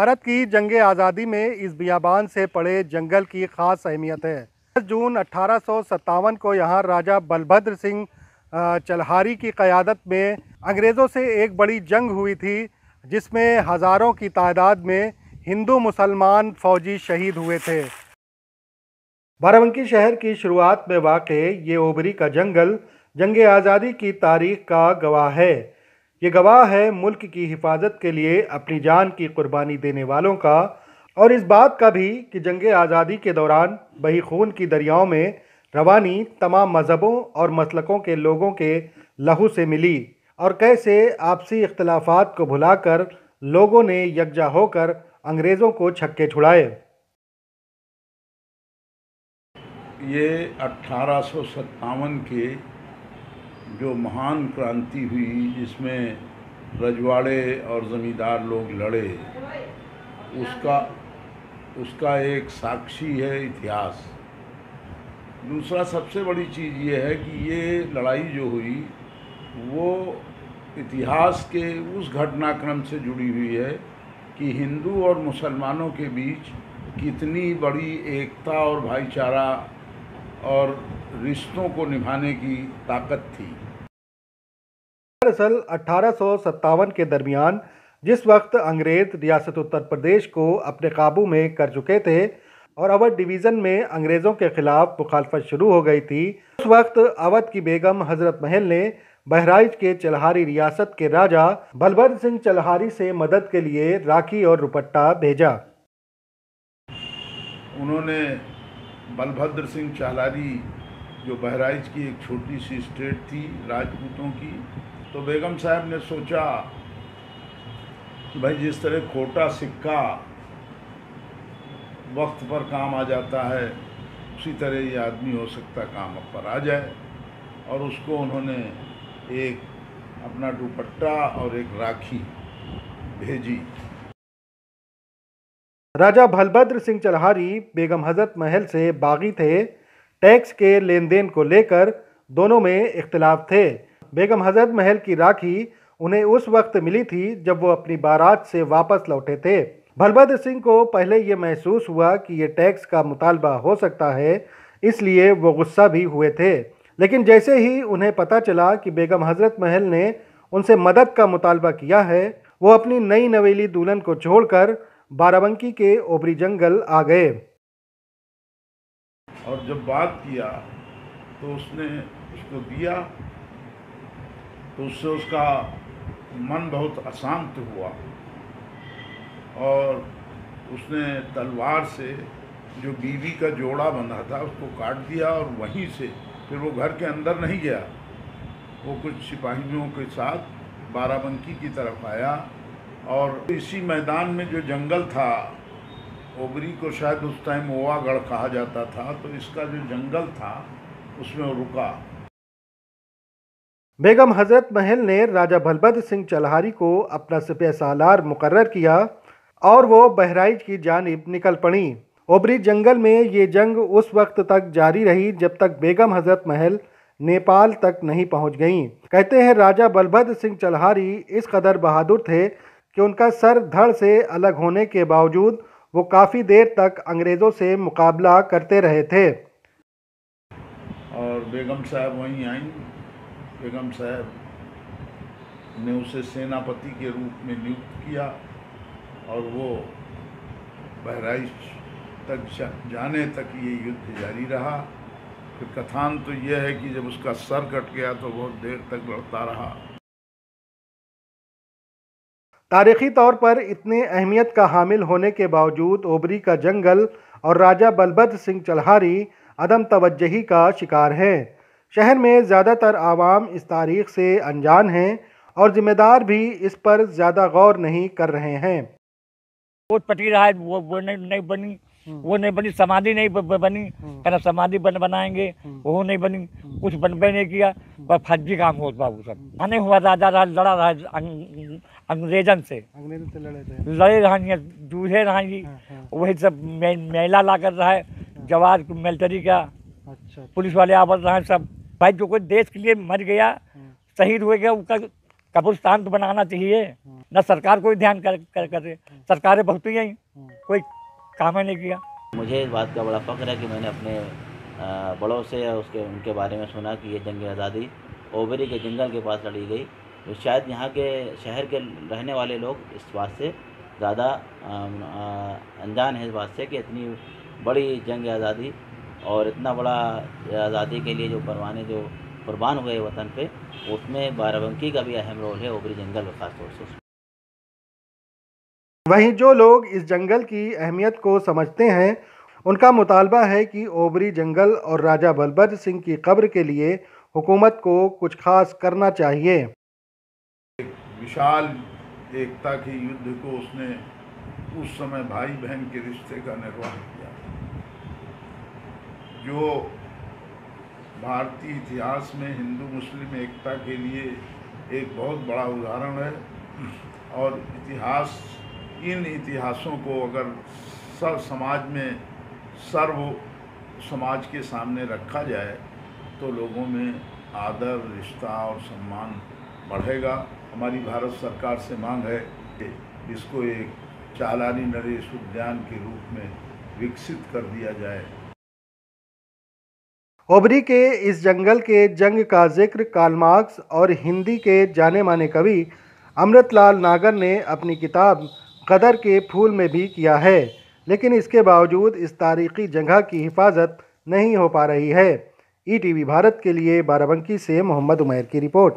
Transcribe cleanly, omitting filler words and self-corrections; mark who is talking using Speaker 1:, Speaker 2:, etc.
Speaker 1: भारत की जंग आज़ादी में इस बियाबान से पड़े जंगल की खास अहमियत है। 10 जून 1857 को यहाँ राजा बलभद्र सिंह चल्हारी की क़यादत में अंग्रेज़ों से एक बड़ी जंग हुई थी, जिसमें हज़ारों की तादाद में हिंदू मुसलमान फ़ौजी शहीद हुए थे। बाराबंकी शहर की शुरुआत में वाक़े ये ओबरी का जंगल जंग आज़ादी की तारीख़ का गवाह है। ये गवाह है मुल्क की हिफाजत के लिए अपनी जान की कुर्बानी देने वालों का, और इस बात का भी कि जंग आज़ादी के दौरान बही खून की दरियाओं में रवानी तमाम मज़हबों और मसलकों के लोगों के लहू से मिली, और कैसे आपसी इख्तलाफात को भुलाकर लोगों ने यकजा होकर अंग्रेज़ों को छक्के छुड़ाए।
Speaker 2: ये 1857 के जो महान क्रांति हुई, जिसमें रजवाड़े और ज़मींदार लोग लड़े, उसका एक साक्षी है इतिहास। दूसरा सबसे बड़ी चीज़ ये है कि ये लड़ाई जो हुई वो इतिहास के उस घटनाक्रम से जुड़ी हुई है कि हिंदू और मुसलमानों के बीच कितनी बड़ी एकता और भाईचारा और रिश्तों को निभाने की ताकत थी।
Speaker 1: दरअसल 1857 के दरमियान जिस वक्त अंग्रेज रियासत उत्तर प्रदेश को अपने काबू में कर चुके थे और अवध डिवीज़न में अंग्रेज़ों के खिलाफ मुखालफत शुरू हो गई थी, उस वक्त अवध की बेगम हज़रत महल ने बहराइच के चल्हारी रियासत के राजा बलभद्र सिंह चल्हारी से मदद के लिए राखी और रुपट्टा भेजा।
Speaker 2: उन्होंने बलभद्र सिंह चल्हारी, जो बहराइच की एक छोटी सी स्टेट थी राजपूतों की, तो बेगम साहब ने सोचा कि भाई जिस तरह खोटा सिक्का वक्त पर काम आ जाता है, उसी तरह ये आदमी हो सकता काम पर आ जाए, और उसको उन्होंने एक अपना दुपट्टा और एक राखी भेजी।
Speaker 1: राजा बलभद्र सिंह चल्हारी बेगम हज़रत महल से बागी थे। टैक्स के लेन देन को लेकर दोनों में इख्तिलाफ थे। बेगम हज़रत महल की राखी उन्हें उस वक्त मिली थी जब वो अपनी बारात से वापस लौटे थे। बलभद्र सिंह को पहले ये महसूस हुआ कि ये टैक्स का मुतालबा हो सकता है, इसलिए वो गुस्सा भी हुए थे। लेकिन जैसे ही उन्हें पता चला कि बेगम हज़रत महल ने उनसे मदद का मुतालबा किया है, वो अपनी नई नवेली दुल्हन को छोड़कर बाराबंकी के ओबरी जंगल आ गए।
Speaker 2: और जब बात किया तो उसने उसको दिया, तो उससे उसका मन बहुत अशांत हुआ, और उसने तलवार से जो बीवी का जोड़ा बंधा था उसको काट दिया, और वहीं से फिर वो घर के अंदर नहीं गया, वो कुछ सिपाहियों के साथ बाराबंकी की तरफ आया, और इसी मैदान में जो जंगल था, ओबरी को शायद उस टाइम ओवागढ़ कहा जाता था, तो इसका जो जंगल था उसमें वो रुका।
Speaker 1: बेगम हज़रत महल ने राजा बलभद्र सिंह चल्हारी को अपना सिपह सालार मुकर्रर किया और वो बहराइच की जानिब निकल पड़ी। ओबरी जंगल में ये जंग उस वक्त तक जारी रही जब तक बेगम हज़रत महल नेपाल तक नहीं पहुंच गईं। कहते हैं राजा बलभद्र सिंह चल्हारी इस कदर बहादुर थे कि उनका सर धड़ से अलग होने के बावजूद वो काफ़ी देर तक अंग्रेज़ों से मुकाबला करते रहे थे।
Speaker 2: और बेगम साहब वहीं आईं। बेगम साहब ने उसे सेनापति के रूप में नियुक्त किया, और वो बहराइच तक जाने तक ये युद्ध जारी रहा। फिर कथान तो यह है कि जब उसका सर कट गया तो बहुत देर तक लड़ता रहा।
Speaker 1: तारीखी तौर पर इतने अहमियत का हामिल होने के बावजूद ओबरी का जंगल और राजा बलभद्र सिंह चल्हारी अदम तवज्जही का शिकार हैं। शहर में ज़्यादातर आवाम इस तारीख से अनजान हैं और ज़िम्मेदार भी इस पर ज़्यादा गौर नहीं कर रहे हैं।
Speaker 3: वो पटी रहा है, वो नहीं बनी, वो नहीं बनी, समाधि नहीं बनी, कहना समाधि बनाएंगे, वो नहीं बनी, कुछ बनबे नहीं किया, पर फर्जी काम होता बाबू सब। आने हुआ राजा लड़ा रहा अंग्रेजन से लड़े रहा, जूझे रहा, वही सब मेला ला कर रहा है, जवाब मिलिट्री का, पुलिस वाले आवर रहे सब। भाई जो कोई देश के लिए मर गया, शहीद हो गया, उसका कब्रिस्तान तो बनाना चाहिए, न सरकार कोई ध्यान करे। सरकारें बहुत ही हैं, कोई काम ही नहीं किया।
Speaker 4: मुझे इस बात का बड़ा फ़ख्र है कि मैंने अपने बड़ों से उनके बारे में सुना कि ये जंग आज़ादी ओबरी के जंगल के पास लड़ी गई। तो शायद यहाँ के शहर के रहने वाले लोग इस बात से ज़्यादा अनजान है, इस बात से कि इतनी बड़ी जंग आज़ादी और इतना बड़ा आज़ादी के लिए जो परवाने जो कुर्बान हुए वतन पे, उसमें बाराबंकी का भी अहम रोल है, ओबरी जंगल में खास तौर से।
Speaker 1: वहीं जो लोग इस जंगल की अहमियत को समझते हैं, उनका मुतालबा है कि ओबरी जंगल और राजा बलभद्र सिंह की कब्र के लिए हुकूमत को कुछ खास करना चाहिए।
Speaker 2: एक विशाल एकता के युद्ध को उसने उस समय भाई बहन के रिश्ते का निर्वाह किया, जो भारतीय इतिहास में हिंदू मुस्लिम एकता के लिए एक बहुत बड़ा उदाहरण है। और इन इतिहासों को अगर समाज में सर्व समाज के सामने रखा जाए तो लोगों में आदर, रिश्ता और सम्मान बढ़ेगा। हमारी भारत सरकार से मांग है कि इसको एक चालानी नरेश उद्यान के रूप में विकसित कर दिया जाए।
Speaker 1: ओबरी के इस जंगल के जंग का जिक्र कार्ल मार्क्स और हिंदी के जाने माने कवि अमृतलाल नागर ने अपनी किताब कदर के फूल में भी किया है, लेकिन इसके बावजूद इस तारीखी जगह की हिफाजत नहीं हो पा रही है। ईटीवी भारत के लिए बाराबंकी से मोहम्मद उमैर की रिपोर्ट।